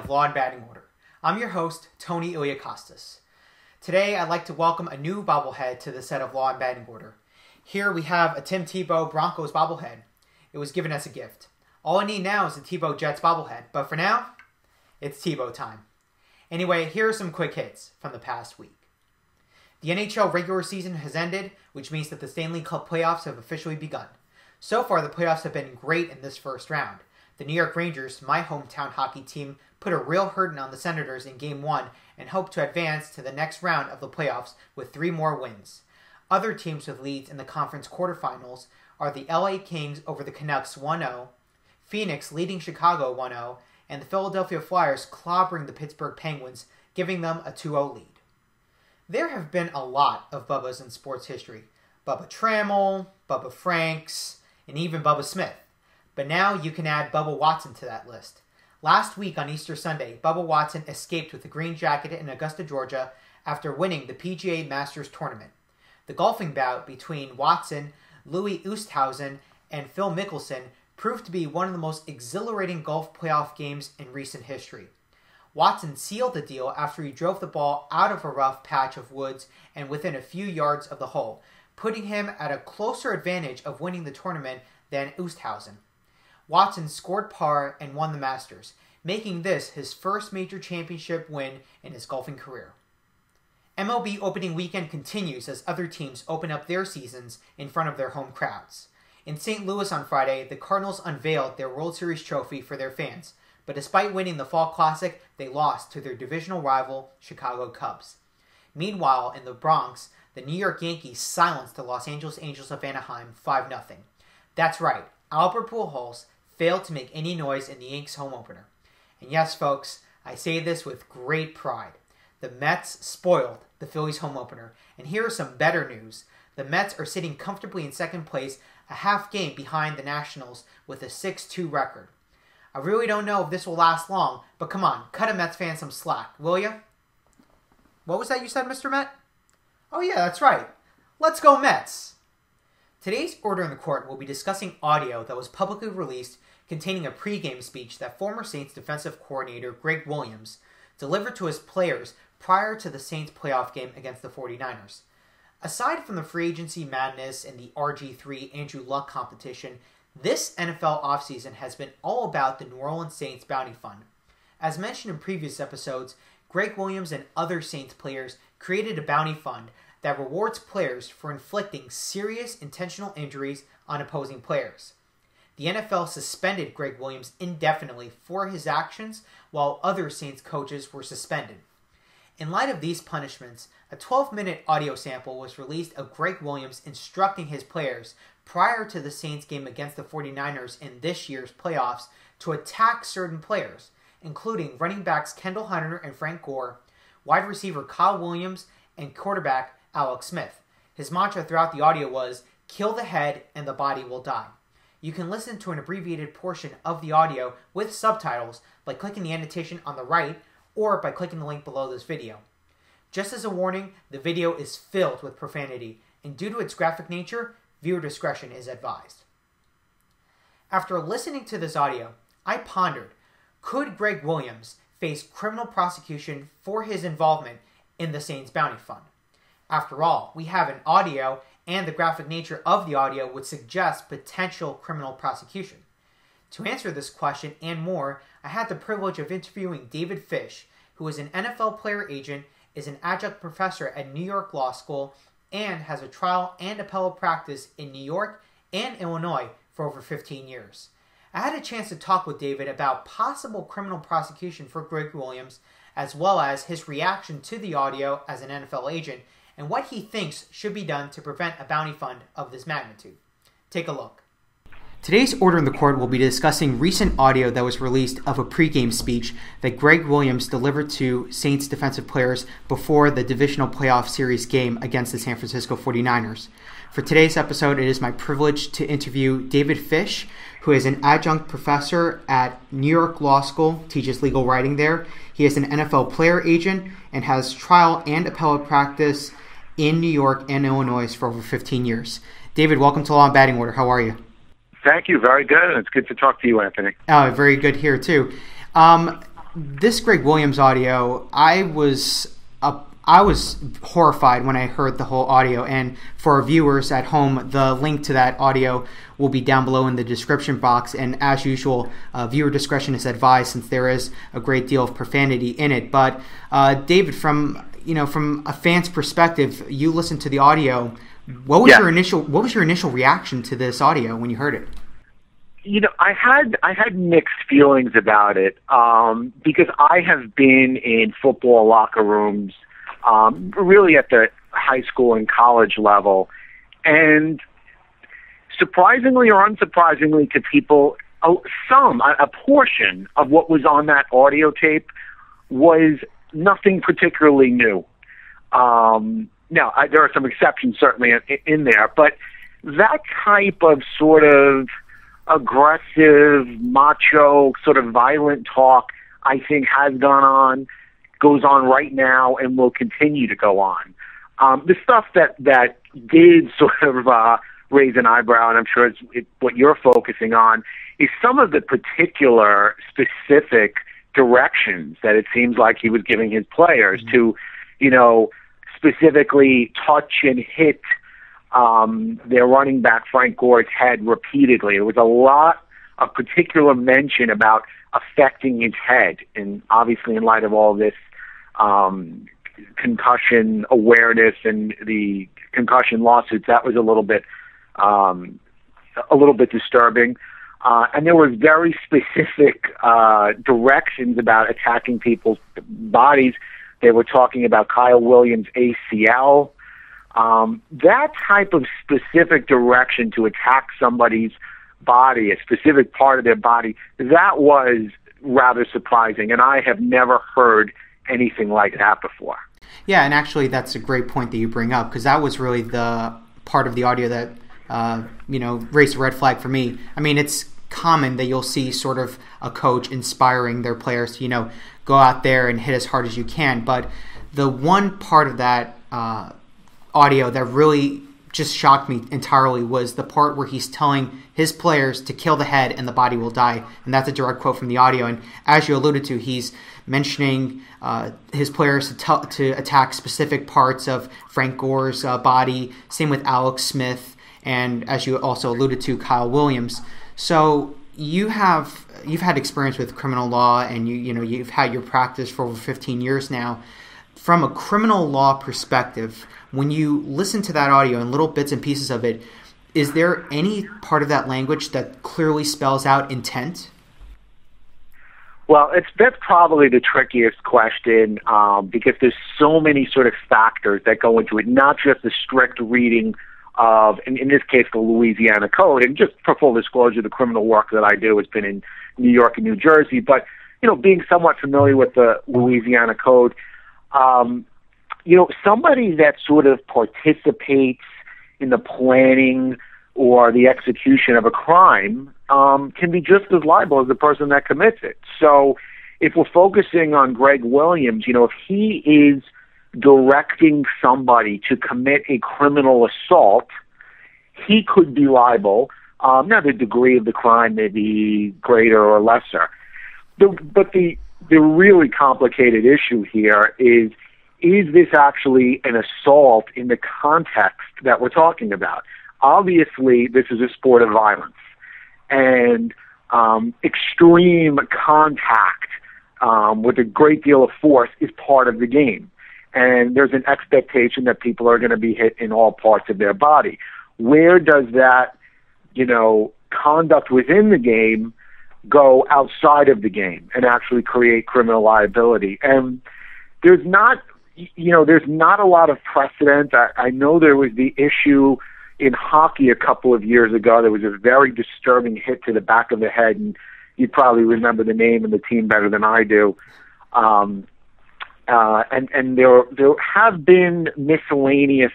of Law and Batting Order. I'm your host, Tony Iliakostas. Today, I'd like to welcome a new bobblehead to the set of Law and Batting Order. Here we have a Tim Tebow Broncos bobblehead. It was given as a gift. All I need now is a Tebow Jets bobblehead, but for now, it's Tebow time. Anyway, here are some quick hits from the past week. The NHL regular season has ended, which means that the Stanley Cup playoffs have officially begun. So far, the playoffs have been great in this first round. The New York Rangers, my hometown hockey team, put a real hurting on the Senators in Game 1 and hope to advance to the next round of the playoffs with 3 more wins. Other teams with leads in the conference quarterfinals are the LA Kings over the Canucks 1-0, Phoenix leading Chicago 1-0, and the Philadelphia Flyers clobbering the Pittsburgh Penguins, giving them a 2-0 lead. There have been a lot of Bubbas in sports history. Bubba Trammell, Bubba Franks, and even Bubba Smith. But now you can add Bubba Watson to that list. Last week on Easter Sunday, Bubba Watson escaped with the green jacket in Augusta, Georgia, after winning the PGA Masters tournament. The golfing bout between Watson, Louis Oosthuizen, and Phil Mickelson proved to be one of the most exhilarating golf playoff games in recent history. Watson sealed the deal after he drove the ball out of a rough patch of woods and within a few yards of the hole, putting him at a closer advantage of winning the tournament than Oosthuizen. Watson scored par and won the Masters, making this his first major championship win in his golfing career. MLB opening weekend continues as other teams open up their seasons in front of their home crowds. In St. Louis on Friday, the Cardinals unveiled their World Series trophy for their fans, but despite winning the Fall Classic, they lost to their divisional rival, Chicago Cubs. Meanwhile, in the Bronx, the New York Yankees silenced the Los Angeles Angels of Anaheim 5-0. That's right, Albert Pujols failed to make any noise in the Yanks home opener. And yes, folks, I say this with great pride. The Mets spoiled the Phillies home opener. And here is some better news. The Mets are sitting comfortably in second place, a half game behind the Nationals with a 6-2 record. I really don't know if this will last long, but come on, cut a Mets fan some slack, will ya? What was that you said, Mr. Met? Oh yeah, that's right. Let's go Mets! Today's Order in the Court will be discussing audio that was publicly released containing a pregame speech that former Saints defensive coordinator Gregg Williams delivered to his players prior to the Saints playoff game against the 49ers. Aside from the free agency madness and the RG3 Andrew Luck competition, this NFL offseason has been all about the New Orleans Saints Bounty Fund. As mentioned in previous episodes, Gregg Williams and other Saints players created a bounty fund that rewards players for inflicting serious intentional injuries on opposing players. The NFL suspended Gregg Williams indefinitely for his actions, while other Saints coaches were suspended. In light of these punishments, a 12-minute audio sample was released of Gregg Williams instructing his players prior to the Saints game against the 49ers in this year's playoffs to attack certain players, including running backs Kendall Hunter and Frank Gore, wide receiver Kyle Williams, and quarterback Alex Smith. His mantra throughout the audio was, "Kill the head and the body will die." You can listen to an abbreviated portion of the audio with subtitles by clicking the annotation on the right or by clicking the link below this video. Just as a warning, the video is filled with profanity, and due to its graphic nature, viewer discretion is advised. After listening to this audio, I pondered, could Gregg Williams face criminal prosecution for his involvement in the Saints Bounty Fund? After all, we have an audio, and the graphic nature of the audio would suggest potential criminal prosecution. To answer this question and more, I had the privilege of interviewing David Fish, who is an NFL player agent, is an adjunct professor at New York Law School, and has a trial and appellate practice in New York and Illinois for over 15 years. I had a chance to talk with David about possible criminal prosecution for Gregg Williams, as well as his reaction to the audio as an NFL agent, and what he thinks should be done to prevent a bounty fund of this magnitude. Take a look. Today's Order in the Court will be discussing recent audio that was released of a pregame speech that Gregg Williams delivered to Saints defensive players before the divisional playoff series game against the San Francisco 49ers. For today's episode, it is my privilege to interview David Fish, who is an adjunct professor at New York Law School, teaches legal writing there. He is an NFL player agent and has trial and appellate practice in New York and Illinois for over 15 years. David, welcome to Law and Batting Order. How are you? Thank you. Very good. It's good to talk to you, Anthony. Oh, very good here, too. this Gregg Williams audio, I was horrified when I heard the whole audio. And for our viewers at home, the link to that audio will be down below in the description box. And as usual, viewer discretion is advised since there is a great deal of profanity in it. But David, from a fan's perspective, you listened to the audio. What was your initial reaction to this audio when you heard it? I had mixed feelings about it because I have been in football locker rooms, really at the high school and college level, and surprisingly or unsurprisingly to people, a portion of what was on that audio tape was nothing particularly new. Now, there are some exceptions certainly in there, but that type of sort of aggressive, macho, sort of violent talk, I think goes on right now and will continue to go on. The stuff that did sort of raise an eyebrow, and I'm sure it's what you're focusing on, is some of the particular specific directions that it seems like he was giving his players to, specifically touch and hit their running back Frank Gore's head repeatedly. There was a lot of particular mention about affecting his head, and obviously in light of all this concussion awareness and the concussion lawsuits, that was a little bit disturbing. And there were very specific directions about attacking people's bodies. They were talking about Kyle Williams' ACL. That type of specific direction to attack somebody's body, a specific part of their body, that was rather surprising, and I have never heard anything like that before. Yeah, and actually that's a great point that you bring up, because that was really the part of the audio that raised a red flag for me. I mean, it's common that you'll see sort of a coach inspiring their players to, go out there and hit as hard as you can. But the one part of that audio that really just shocked me entirely was the part where he's telling his players to kill the head and the body will die. And that's a direct quote from the audio. And as you alluded to, he's mentioning his players to attack specific parts of Frank Gore's body. Same with Alex Smith, and as you also alluded to, Kyle Williams. So you've had experience with criminal law, and you've had your practice for over 15 years now. From a criminal law perspective, when you listen to that audio and little bits and pieces of it, is there any part of that language that clearly spells out intent? Well, that's probably the trickiest question because there's so many sort of factors that go into it, not just the strict reading of, in this case, the Louisiana Code. And just for full disclosure, the criminal work that I do has been in New York and New Jersey. But, being somewhat familiar with the Louisiana Code, somebody that sort of participates in the planning or the execution of a crime can be just as liable as the person that commits it. So if we're focusing on Gregg Williams, if he is directing somebody to commit a criminal assault, he could be liable. Now, the degree of the crime may be greater or lesser. But the really complicated issue here is this actually an assault in the context that we're talking about? Obviously, this is a sport of violence, and extreme contact with a great deal of force is part of the game. And there's an expectation that people are going to be hit in all parts of their body. Where does that, conduct within the game go outside of the game and actually create criminal liability? And there's not a lot of precedent. I know there was the issue in hockey a couple of years ago. There was a very disturbing hit to the back of the head, and you probably remember the name and the team better than I do. And there have been miscellaneous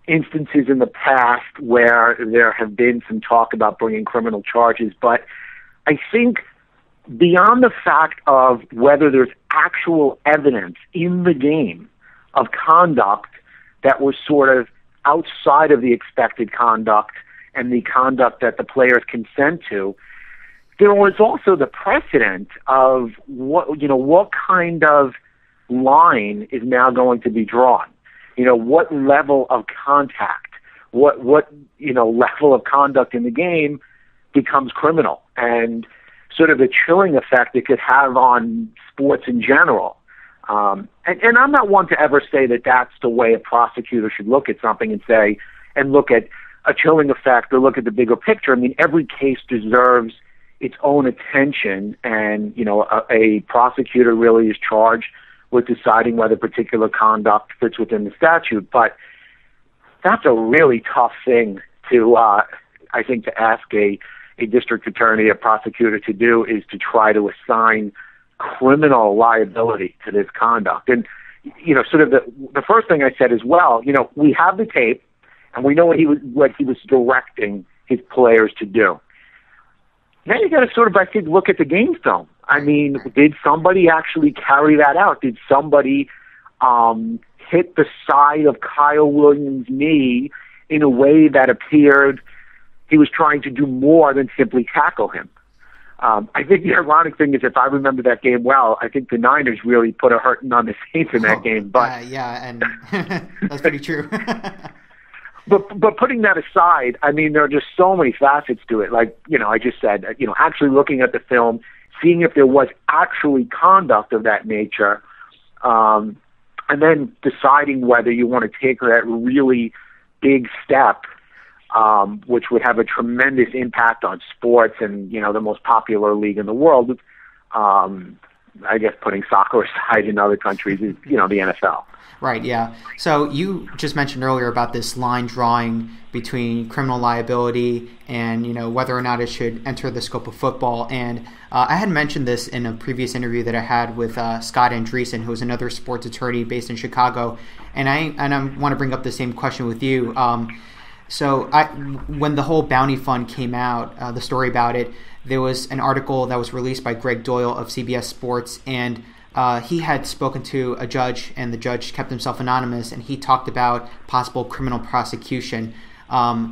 instances in the past where there have been some talk about bringing criminal charges, but I think beyond the fact of whether there's actual evidence in the game of conduct that was sort of outside of the expected conduct and the conduct that the players consent to, there was also the precedent of what kind of line is now going to be drawn. What level of contact, what level of conduct in the game becomes criminal, and sort of the chilling effect it could have on sports in general. And I'm not one to ever say that that's the way a prosecutor should look at something and look at a chilling effect or look at the bigger picture. I mean, every case deserves its own attention, and a prosecutor really is charged with deciding whether particular conduct fits within the statute. But that's a really tough thing to, I think, to ask a district attorney, a prosecutor to do, is to try to assign criminal liability to this conduct. And, sort of the first thing I said is, well, we have the tape and we know what he was directing his players to do. Now you got to sort of, I think, look at the game film. I mean, did somebody actually carry that out? Did somebody hit the side of Kyle Williams' knee in a way that appeared he was trying to do more than simply tackle him? I think the ironic thing is, if I remember that game well, I think the Niners really put a hurting on the Saints in that game. But yeah, and that's pretty true. But putting that aside, I mean, there are just so many facets to it. Like, I just said, actually looking at the film, seeing if there was actually conduct of that nature, and then deciding whether you want to take that really big step, which would have a tremendous impact on sports and, the most popular league in the world. I guess putting soccer aside in other countries is, the NFL. Right, yeah. So you just mentioned earlier about this line drawing between criminal liability and, whether or not it should enter the scope of football. And I had mentioned this in a previous interview that I had with Scott Andreessen, who's another sports attorney based in Chicago. And I want to bring up the same question with you. So when the whole bounty fund came out, the story about it, there was an article that was released by Greg Doyle of CBS Sports, and he had spoken to a judge, and the judge kept himself anonymous, and he talked about possible criminal prosecution.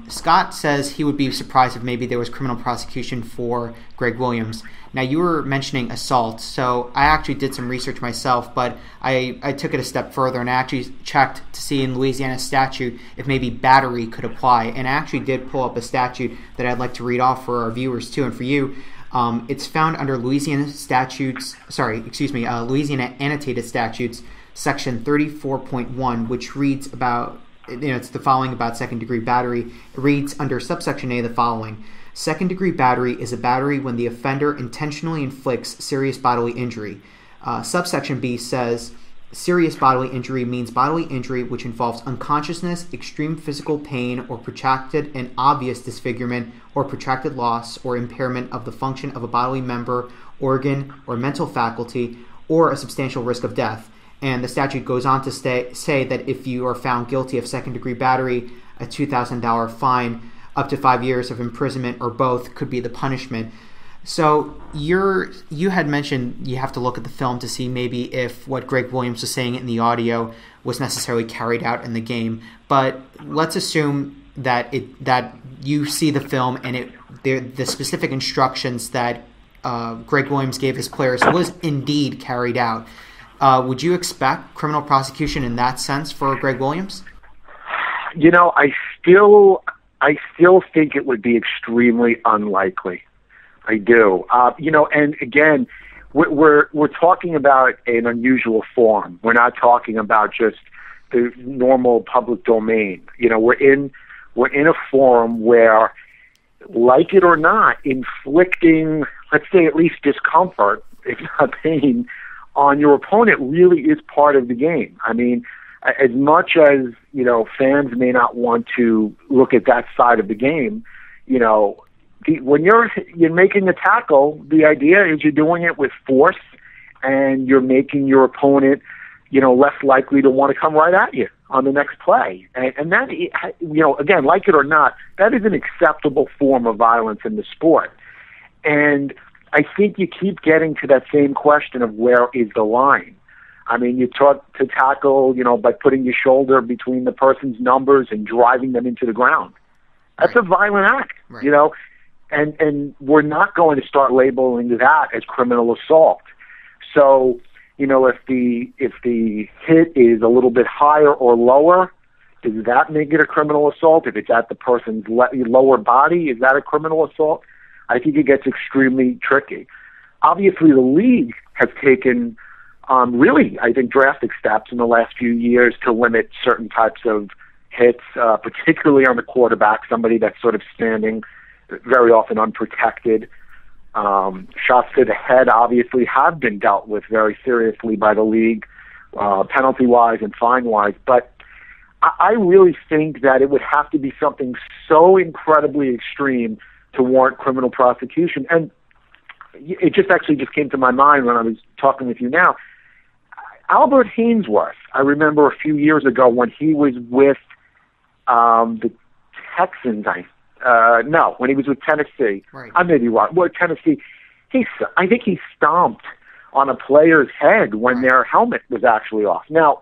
Scott says he would be surprised if maybe there was criminal prosecution for Gregg Williams. Now, you were mentioning assault, so I actually did some research myself, but I took it a step further, and I actually checked to see in Louisiana statute if maybe battery could apply, and I actually did pull up a statute that I'd like to read off for our viewers too, and for you. It's found under Louisiana Annotated Statutes, Section 34.1, which reads about, it's the following about second-degree battery. It reads under subsection A the following. Second-degree battery is a battery when the offender intentionally inflicts serious bodily injury. Subsection B says, serious bodily injury means bodily injury which involves unconsciousness, extreme physical pain, or protracted and obvious disfigurement, or protracted loss or impairment of the function of a bodily member, organ, or mental faculty, or a substantial risk of death. And the statute goes on to say that if you are found guilty of second-degree battery, a $2,000 fine, up to 5 years of imprisonment, or both could be the punishment. So you had mentioned you have to look at the film to see maybe if what Gregg Williams was saying in the audio was necessarily carried out in the game. But let's assume that you see the film and the specific instructions that Gregg Williams gave his players was indeed carried out. Would you expect criminal prosecution in that sense for Gregg Williams? I still think it would be extremely unlikely. I do. And again, we're talking about an unusual form. We're not talking about just the normal public domain. We're in a forum where, like it or not, inflicting, let's say, at least discomfort, if not pain, on your opponent really is part of the game. I mean, as much as, fans may not want to look at that side of the game, when you're making a tackle, the idea is you're doing it with force and you're making your opponent, less likely to want to come right at you on the next play. And that, again, like it or not, that is an acceptable form of violence in the sport. And I think you keep getting to that same question of where is the line. I mean, you taught to tackle, by putting your shoulder between the person's numbers and driving them into the ground. That's a violent act, Right. And we're not going to start labeling that as criminal assault. So, if the hit is a little bit higher or lower, does that make it a criminal assault? If it's at the person's lower body, is that a criminal assault? I think it gets extremely tricky. Obviously, the league has taken really, I think, drastic steps in the last few years to limit certain types of hits, particularly on the quarterback, somebody that's sort of standing very often unprotected. Shots to the head obviously have been dealt with very seriously by the league, penalty-wise and fine-wise. But I really think that it would have to be something so incredibly extreme to warrant criminal prosecution. And it just came to my mind when I was talking with you now. Albert Hainsworth, I remember a few years ago when he was with the Texans, when he was with Tennessee. Right. I may be wrong. Well, Tennessee, I think he stomped on a player's head when their helmet was actually off. Now,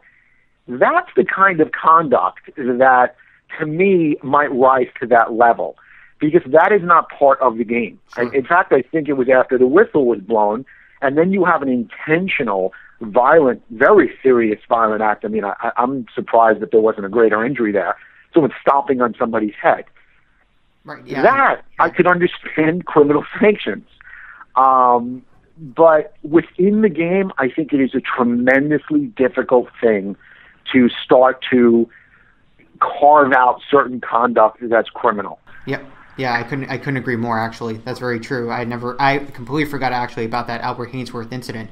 that's the kind of conduct that, to me, might rise to that level, because that is not part of the game. Sure. In fact, I think it was after the whistle was blown, and then you have an intentional, violent, very serious violent act. I mean, I'm surprised that there wasn't a greater injury there. Someone stomping on somebody's head. Right. Yeah. That, I could understand criminal sanctions. But within the game, I think it is a tremendously difficult thing to start to carve out certain conduct that's criminal. Yep. Yeah, I couldn't agree more, actually. That's very true. I completely forgot actually about that Albert Hainsworth incident.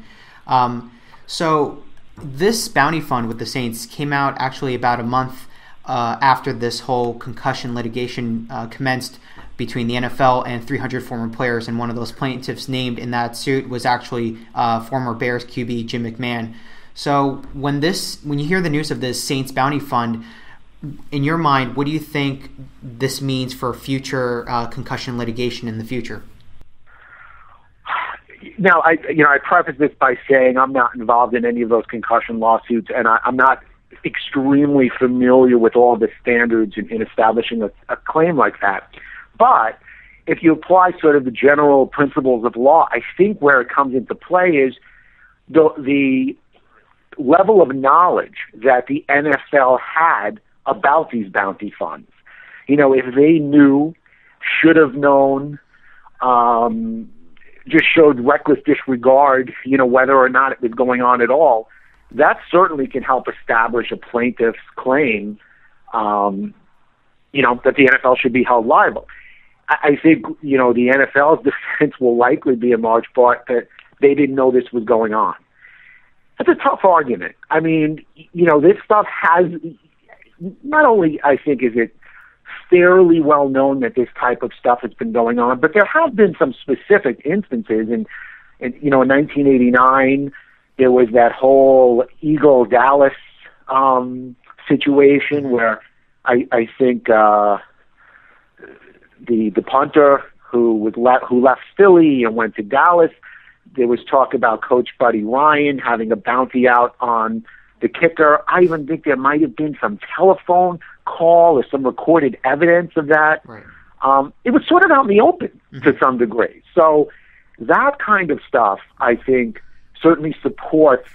So this bounty fund with the Saints came out actually about a month after this whole concussion litigation commenced between the NFL and 300 former players, and one of those plaintiffs named in that suit was actually former Bears QB Jim McMahon. So when you hear the news of this Saints bounty fund, in your mind, what do you think this means for future concussion litigation in the future? Now, I preface this by saying I'm not involved in any of those concussion lawsuits, and I'm not extremely familiar with all the standards in establishing a claim like that. But if you apply sort of the general principles of law, I think where it comes into play is the level of knowledge that the NFL had about these bounty funds. If they knew, should have known, just showed reckless disregard, whether or not it was going on at all, that certainly can help establish a plaintiff's claim, that the NFL should be held liable. I think, the NFL's defense will likely be in large part that they didn't know this was going on. That's a tough argument. I mean, this stuff has, not only I think is it fairly well known that this type of stuff has been going on, but there have been some specific instances. In 1989, there was that whole Eagle-Dallas situation where I think the punter who left Philly and went to Dallas, there was talk about Coach Buddy Ryan having a bounty out on the kicker. I even think there might have been some telephone call or some recorded evidence of that. Right. It was sort of out in the open to some degree. So that kind of stuff, I think, certainly supports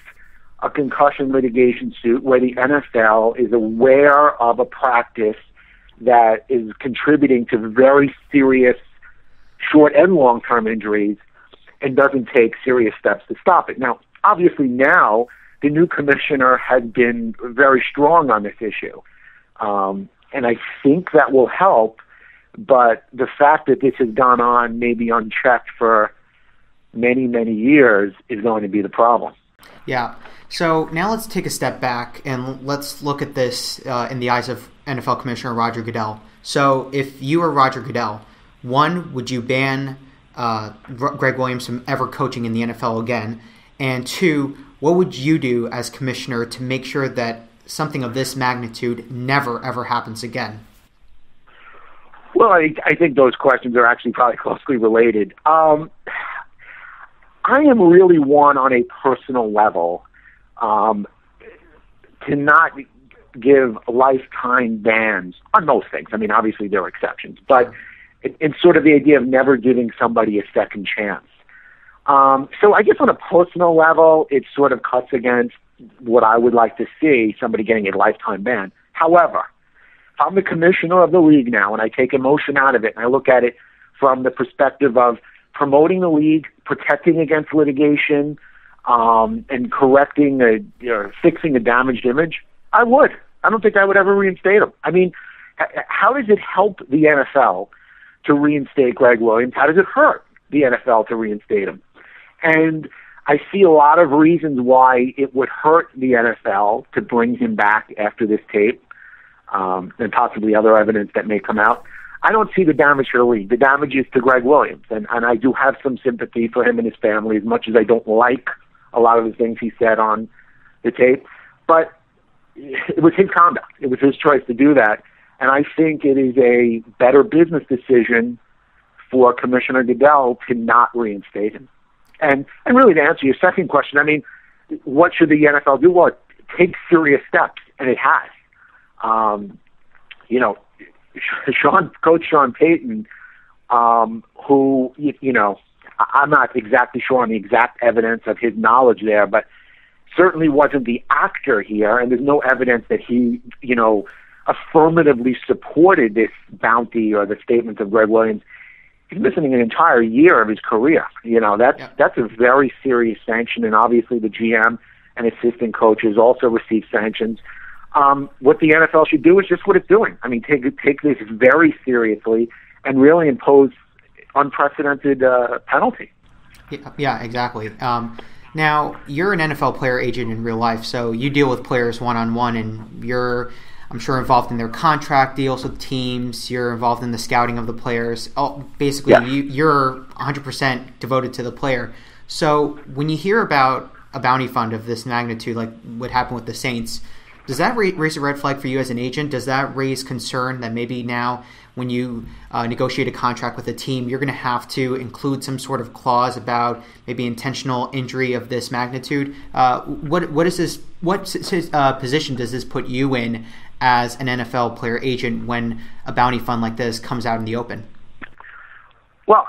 a concussion litigation suit where the NFL is aware of a practice that is contributing to very serious short and long-term injuries and doesn't take serious steps to stop it. Now, obviously now, the new commissioner has been very strong on this issue. And I think that will help, but the fact that this has gone on maybe unchecked for many, many years is going to be the problem. Yeah. So now let's take a step back and let's look at this in the eyes of NFL Commissioner Roger Goodell. So if you were Roger Goodell, one, would you ban Gregg Williams from ever coaching in the NFL again? And two, what would you do as commissioner to make sure that something of this magnitude never, ever happens again? Well, I think those questions are actually probably closely related. I am really one on a personal level to not give lifetime bans on most things. I mean, obviously there are exceptions, but and sort of the idea of never giving somebody a second chance. So I guess on a personal level, it sort of cuts against what I would like to see, somebody getting a lifetime ban. However, I'm the commissioner of the league now, and I take emotion out of it, and I look at it from the perspective of promoting the league, protecting against litigation, and fixing a damaged image. I would. I don't think I would ever reinstate him. I mean, how does it help the NFL to reinstate Gregg Williams? How does it hurt the NFL to reinstate him? And I see a lot of reasons why it would hurt the NFL to bring him back after this tape, and possibly other evidence that may come out. I don't see the damage to the league. The damage is to Gregg Williams, and I do have some sympathy for him and his family, as much as I don't like a lot of the things he said on the tape. But it was his conduct. It was his choice to do that, and I think it is a better business decision for Commissioner Goodell to not reinstate him. And really, to answer your second question, I mean, what should the NFL do? Well, take serious steps, and it has. Coach Sean Payton, who, I'm not exactly sure on the exact evidence of his knowledge there, but certainly wasn't the actor here, and there's no evidence that he, affirmatively supported this bounty or the statements of Gregg Williams. He's missing an entire year of his career. That's a very serious sanction, and obviously the GM and assistant coaches also receive sanctions. What the NFL should do is just what it's doing. I mean, take this very seriously and really impose unprecedented penalty. Yeah, exactly. Now, you're an NFL player agent in real life, so you deal with players one-on-one, and you're, I'm sure, involved in their contract deals with teams. You're involved in the scouting of the players. Basically, yeah. You're 100% devoted to the player. So when you hear about a bounty fund of this magnitude, like what happened with the Saints, does that raise a red flag for you as an agent? Does that raise concern that maybe now when you negotiate a contract with a team, you're going to have to include some sort of clause about maybe intentional injury of this magnitude? What is this? What position does this put you in as an NFL player agent when a bounty fund like this comes out in the open? Well,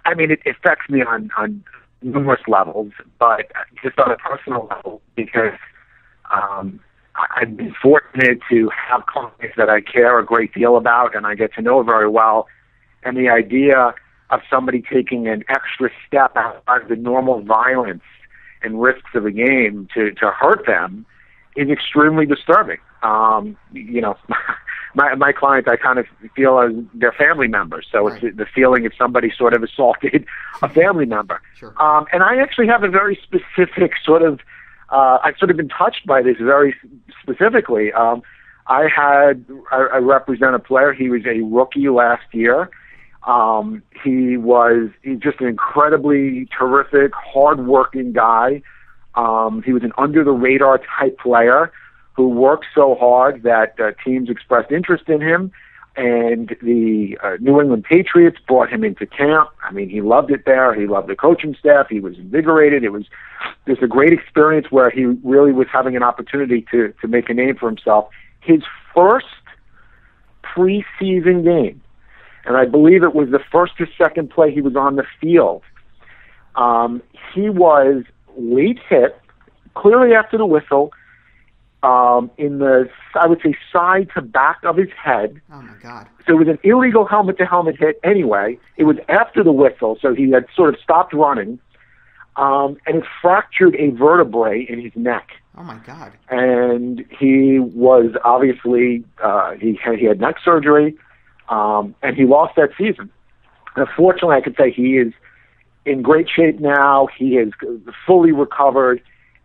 I mean, it affects me on numerous levels, but just on a personal level, because I've been fortunate to have clients that I care a great deal about and I get to know very well. And the idea of somebody taking an extra step outside of the normal violence and risks of a game to hurt them is extremely disturbing. My clients, I kind of feel as they're family members. So right. It's the feeling if somebody sort of assaulted a family member. Sure. And I actually have a very specific sort of I've sort of been touched by this very specifically. I represent a player. He was a rookie last year. He's just an incredibly terrific, hardworking guy. He was an under-the-radar type player who worked so hard that teams expressed interest in him. And the New England Patriots brought him into camp. I mean, he loved it there. He loved the coaching staff. He was invigorated. It was just a great experience where he really was having an opportunity to make a name for himself. His first preseason game, and I believe it was the first or second play he was on the field, he was late hit, clearly after the whistle, in the, I would say, side to back of his head. Oh, my God. So it was an illegal helmet-to-helmet hit anyway. It was after the whistle, so he had sort of stopped running, and it fractured a vertebrae in his neck. Oh, my God. And he was obviously, he had neck surgery, and he lost that season. And fortunately, I can say he is in great shape now. He is fully recovered.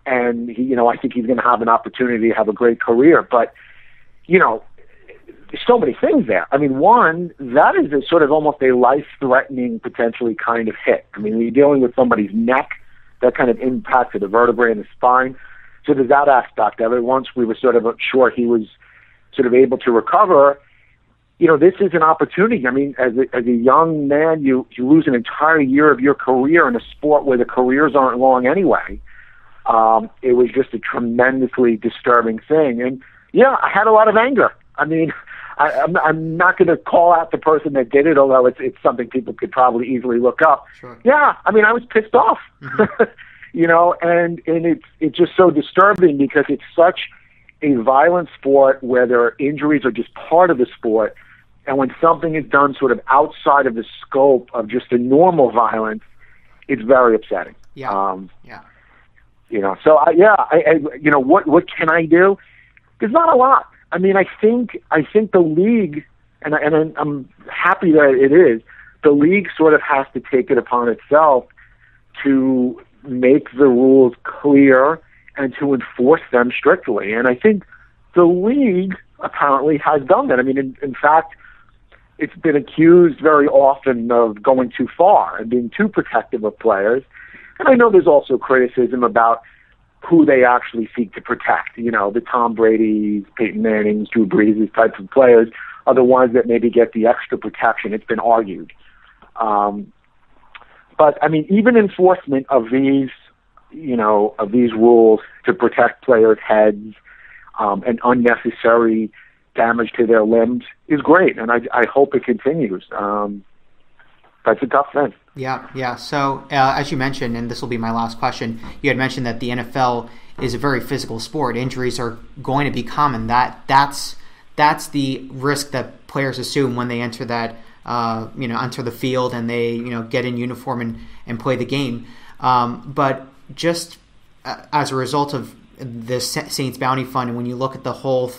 And I think he's going to have an opportunity to have a great career. But, there's so many things there. I mean, one, that is a sort of almost a life-threatening, potentially kind of hit. I mean, when you're dealing with somebody's neck, that kind of impacts the vertebrae in the spine. So there's that aspect of it. Once we were sort of sure he was sort of able to recover, this is an opportunity. I mean, as a young man, you lose an entire year of your career in a sport where the careers aren't long anyway. It was just a tremendously disturbing thing. And, yeah, I had a lot of anger. I mean, I'm not going to call out the person that did it, although it's something people could probably easily look up. Sure. Yeah, I mean, I was pissed off, you know, and it's just so disturbing because it's such a violent sport where injuries are just part of the sport, and when something is done sort of outside of the scope of just a normal violence, it's very upsetting. Yeah. You know, so I you know, what can I do? There's not a lot. I mean, I think the league, and I'm happy that it is, the league sort of has to take it upon itself to make the rules clear and to enforce them strictly. And I think the league apparently has done that. I mean, in fact, it's been accused very often of going too far and being too protective of players. And I know there's also criticism about who they actually seek to protect. You know, the Tom Brady's, Peyton Manning's, Drew Brees' types of players are the ones that maybe get the extra protection. It's been argued. But, I mean, even enforcement of these, you know, of these rules to protect players' heads and unnecessary damage to their limbs is great, and I hope it continues. That's a tough thing. Yeah. So, as you mentioned, and this will be my last question, you had mentioned that the NFL is a very physical sport. Injuries are going to be common. That's the risk that players assume when they enter that, enter the field and they, you know, get in uniform and play the game. But just as a result of the Saints Bounty Fund, and when you look at the whole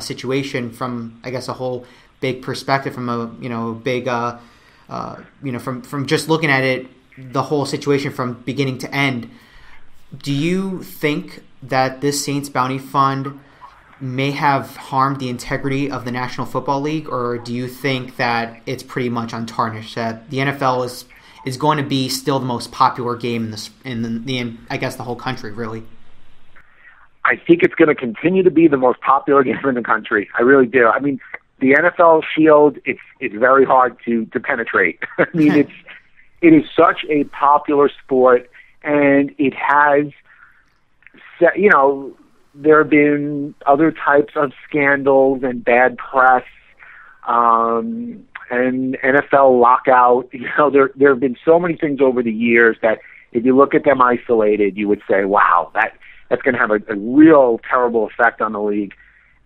situation from, I guess, a whole big perspective, from a, you know, big from just looking at it, the whole situation from beginning to end, do you think that this Saints Bounty Fund may have harmed the integrity of the National Football League, or do you think that it's pretty much untarnished, that the NFL is going to be still the most popular game in I guess, the whole country, really? I think it's going to continue to be the most popular game in the country. I really do. I mean, the NFL Shield, it's very hard to penetrate. I mean, it is such a popular sport, and it has, you know, there have been other types of scandals and bad press, and NFL lockout. You know, there have been so many things over the years that if you look at them isolated, you would say, wow, that's going to have a real terrible effect on the league.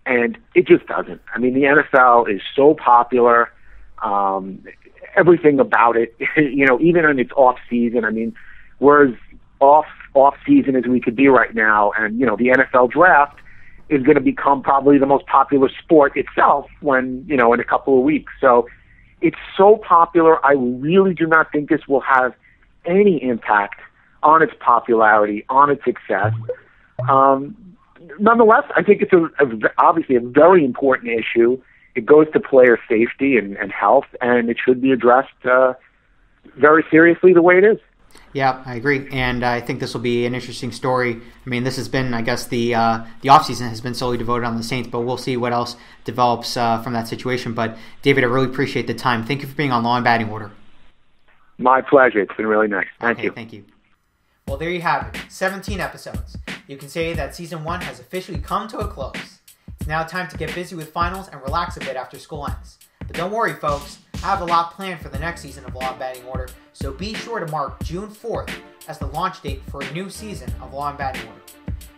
And it just doesn't. I mean, the NFL is so popular, everything about it, you know, even in its off season. I mean, we're as off season as we could be right now. And, you know, the NFL draft is going to become probably the most popular sport itself when, you know, in a couple of weeks. So it's so popular. I really do not think this will have any impact on its popularity, on its success. Nonetheless, I think it's obviously a very important issue. It goes to player safety and health, and it should be addressed very seriously the way it is. Yeah, I agree, and I think this will be an interesting story. I mean, this has been, I guess, the offseason has been solely devoted on the Saints, but we'll see what else develops from that situation. But, David, I really appreciate the time. Thank you for being on Law and Batting Order. My pleasure. It's been really nice. Thank you. Thank you. Well, there you have it. 17 episodes. You can say that Season 1 has officially come to a close. It's now time to get busy with finals and relax a bit after school ends. But don't worry, folks. I have a lot planned for the next season of Law and Batting Order, so be sure to mark June 4th as the launch date for a new season of Law and Batting Order.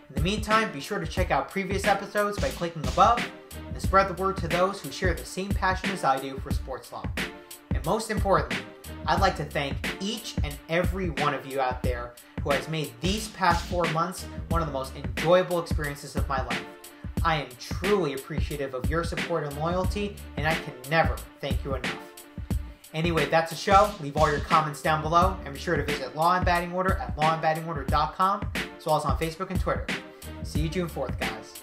In the meantime, be sure to check out previous episodes by clicking above and to spread the word to those who share the same passion as I do for sports law. And most importantly, I'd like to thank each and every one of you out there who has made these past 4 months one of the most enjoyable experiences of my life. I am truly appreciative of your support and loyalty, and I can never thank you enough. Anyway, that's the show. Leave all your comments down below, and be sure to visit Law and Batting Order at lawandbattingorder.com, as well as on Facebook and Twitter. See you June 4th, guys.